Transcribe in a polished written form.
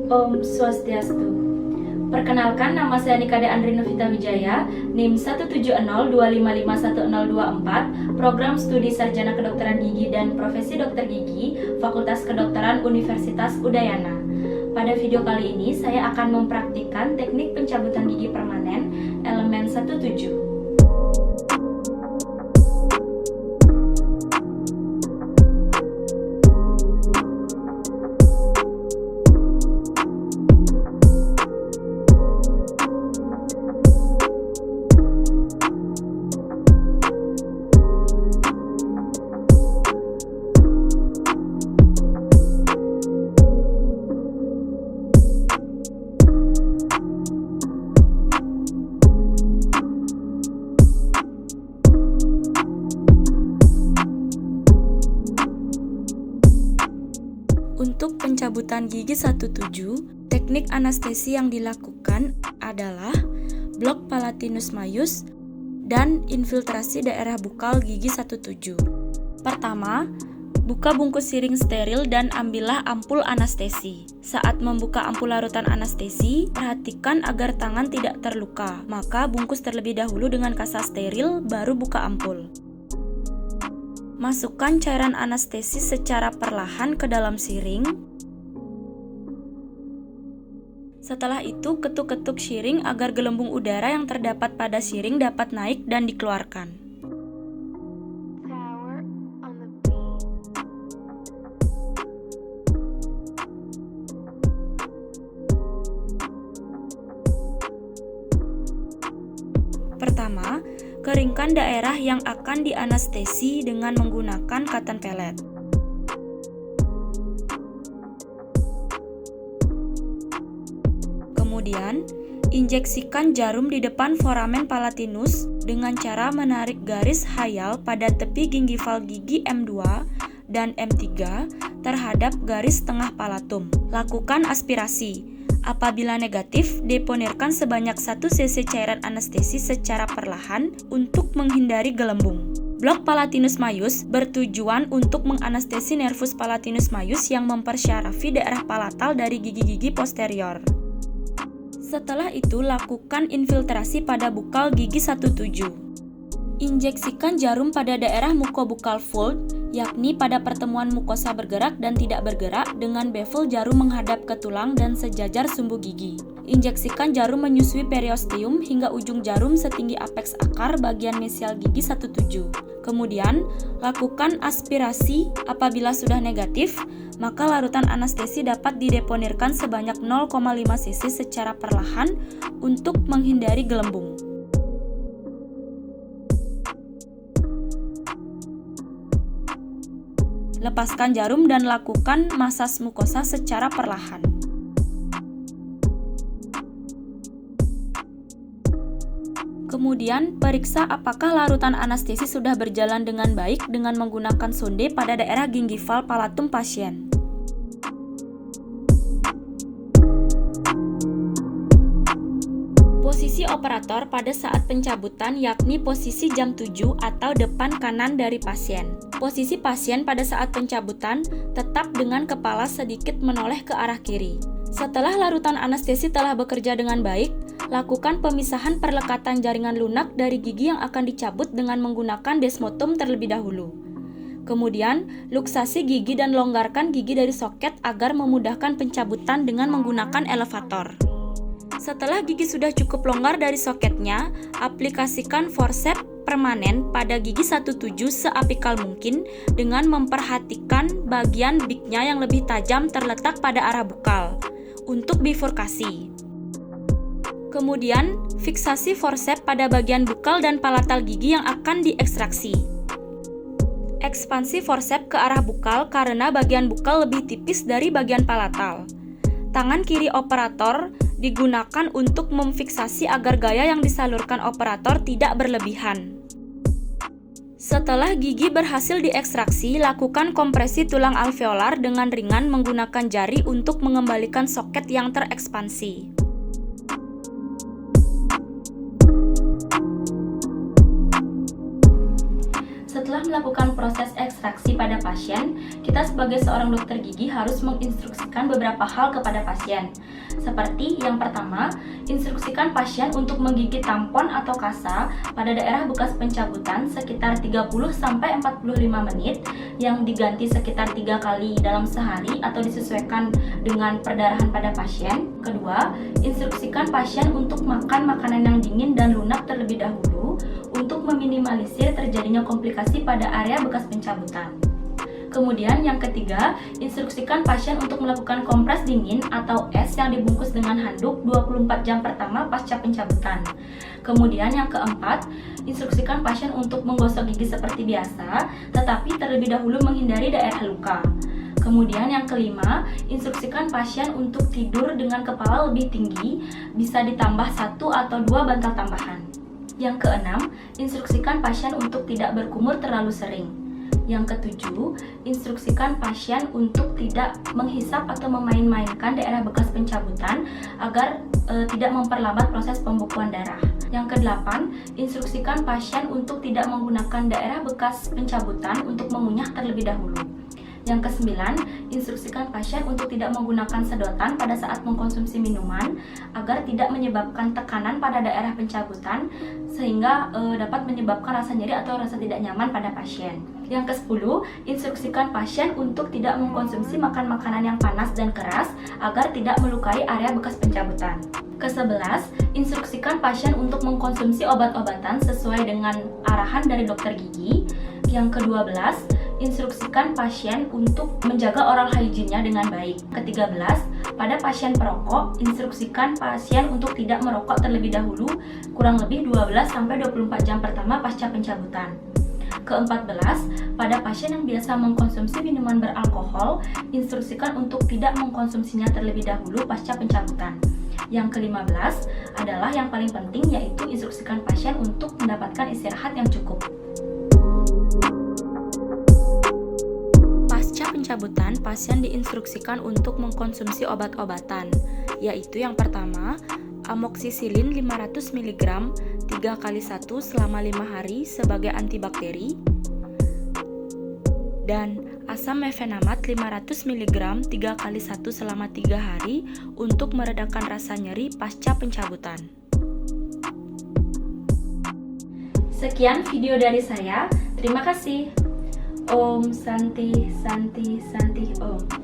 Om Swastiastu. Perkenalkan, nama saya Nikade Andri Novita Wijaya, NIM 17025551024, Program Studi Sarjana Kedokteran Gigi dan Profesi Dokter Gigi, Fakultas Kedokteran Universitas Udayana. Pada video kali ini, saya akan mempraktikkan teknik pencabutan gigi permanen, elemen 17. Untuk pencabutan gigi 17, teknik anestesi yang dilakukan adalah blok palatinus majus dan infiltrasi daerah bukal gigi 17. Pertama, buka bungkus siring steril dan ambillah ampul anestesi. Saat membuka ampul larutan anestesi, perhatikan agar tangan tidak terluka. Maka bungkus terlebih dahulu dengan kasa steril, baru buka ampul. Masukkan cairan anestesi secara perlahan ke dalam siring. Setelah itu, ketuk-ketuk siring agar gelembung udara yang terdapat pada siring dapat naik dan dikeluarkan. Pertama, keringkan daerah yang akan dianestesi dengan menggunakan cotton pellet. Kemudian, injeksikan jarum di depan foramen palatinus dengan cara menarik garis khayal pada tepi gingival gigi M2 dan M3 terhadap garis tengah palatum. Lakukan aspirasi. Apabila negatif, deponirkan sebanyak 1 cc cairan anestesi secara perlahan untuk menghindari gelembung. Blok palatinus majus bertujuan untuk menganestesi nervus palatinus majus yang mempersyarafi daerah palatal dari gigi-gigi posterior. Setelah itu, lakukan infiltrasi pada bukal gigi 17. Injeksikan jarum pada daerah mukobukal fold, yakni pada pertemuan mukosa bergerak dan tidak bergerak dengan bevel jarum menghadap ke tulang dan sejajar sumbu gigi. Injeksikan jarum menyusui periosteum hingga ujung jarum setinggi apeks akar bagian mesial gigi 17. Kemudian, lakukan aspirasi. Apabila sudah negatif, maka larutan anestesi dapat dideponirkan sebanyak 0,5 cc secara perlahan untuk menghindari gelembung. Lepaskan jarum dan lakukan masas mukosa secara perlahan. Kemudian, periksa apakah larutan anestesi sudah berjalan dengan baik dengan menggunakan sonde pada daerah gingival palatum pasien. Posisi operator pada saat pencabutan yakni posisi jam 7 atau depan kanan dari pasien. Posisi pasien pada saat pencabutan tetap dengan kepala sedikit menoleh ke arah kiri. Setelah larutan anestesi telah bekerja dengan baik, lakukan pemisahan perlekatan jaringan lunak dari gigi yang akan dicabut dengan menggunakan desmotum terlebih dahulu. Kemudian, luksasi gigi dan longgarkan gigi dari soket agar memudahkan pencabutan dengan menggunakan elevator. Setelah gigi sudah cukup longgar dari soketnya, aplikasikan forceps permanen pada gigi 17 seapikal mungkin dengan memperhatikan bagian beaknya yang lebih tajam terletak pada arah bukal untuk bifurkasi. Kemudian, fiksasi forceps pada bagian bukal dan palatal gigi yang akan diekstraksi. Ekspansi forceps ke arah bukal karena bagian bukal lebih tipis dari bagian palatal. Tangan kiri operator digunakan untuk memfiksasi agar gaya yang disalurkan operator tidak berlebihan. Setelah gigi berhasil diekstraksi, lakukan kompresi tulang alveolar dengan ringan menggunakan jari untuk mengembalikan soket yang terekspansi. Setelah melakukan proses ekstraksi pada pasien, kita sebagai seorang dokter gigi harus menginstruksikan beberapa hal kepada pasien. Seperti yang pertama, instruksikan pasien untuk menggigit tampon atau kasa pada daerah bekas pencabutan sekitar 30-45 menit yang diganti sekitar 3 kali dalam sehari atau disesuaikan dengan perdarahan pada pasien. Kedua, instruksikan pasien untuk makan makanan yang dingin dan lunak terlebih dahulu untuk meminimalisir terjadinya komplikasi pada area bekas pencabutan. Kemudian yang ketiga, instruksikan pasien untuk melakukan kompres dingin atau es yang dibungkus dengan handuk 24 jam pertama pasca pencabutan. Kemudian yang keempat, instruksikan pasien untuk menggosok gigi seperti biasa, tetapi terlebih dahulu menghindari daerah luka. Kemudian yang kelima, instruksikan pasien untuk tidur dengan kepala lebih tinggi, bisa ditambah 1 atau 2 bantal tambahan. Yang keenam, instruksikan pasien untuk tidak berkumur terlalu sering. Yang ketujuh, instruksikan pasien untuk tidak menghisap atau memain-mainkan daerah bekas pencabutan agar tidak memperlambat proses pembekuan darah. Yang kedelapan, instruksikan pasien untuk tidak menggunakan daerah bekas pencabutan untuk mengunyah terlebih dahulu. Yang kesembilan, instruksikan pasien untuk tidak menggunakan sedotan pada saat mengkonsumsi minuman agar tidak menyebabkan tekanan pada daerah pencabutan sehingga dapat menyebabkan rasa nyeri atau rasa tidak nyaman pada pasien. Yang ke-10, instruksikan pasien untuk tidak mengkonsumsi makanan yang panas dan keras agar tidak melukai area bekas pencabutan. Ke-11, instruksikan pasien untuk mengkonsumsi obat-obatan sesuai dengan arahan dari dokter gigi. Yang ke-12, instruksikan pasien untuk menjaga oral hygiene-nya dengan baik. Ke-13, pada pasien perokok, instruksikan pasien untuk tidak merokok terlebih dahulu kurang lebih 12-24 jam pertama pasca pencabutan. Ke-14, pada pasien yang biasa mengkonsumsi minuman beralkohol, instruksikan untuk tidak mengkonsumsinya terlebih dahulu pasca pencabutan. Yang ke-15 adalah yang paling penting, yaitu instruksikan pasien untuk mendapatkan istirahat yang cukup. Pasca pencabutan, pasien diinstruksikan untuk mengkonsumsi obat-obatan, yaitu yang pertama, amoksisilin 500 mg 3x1 selama 5 hari sebagai antibakteri, dan asam mefenamat 500 mg 3x1 selama 3 hari untuk meredakan rasa nyeri pasca pencabutan. Sekian video dari saya, terima kasih. Om Santi Santi Santi Om.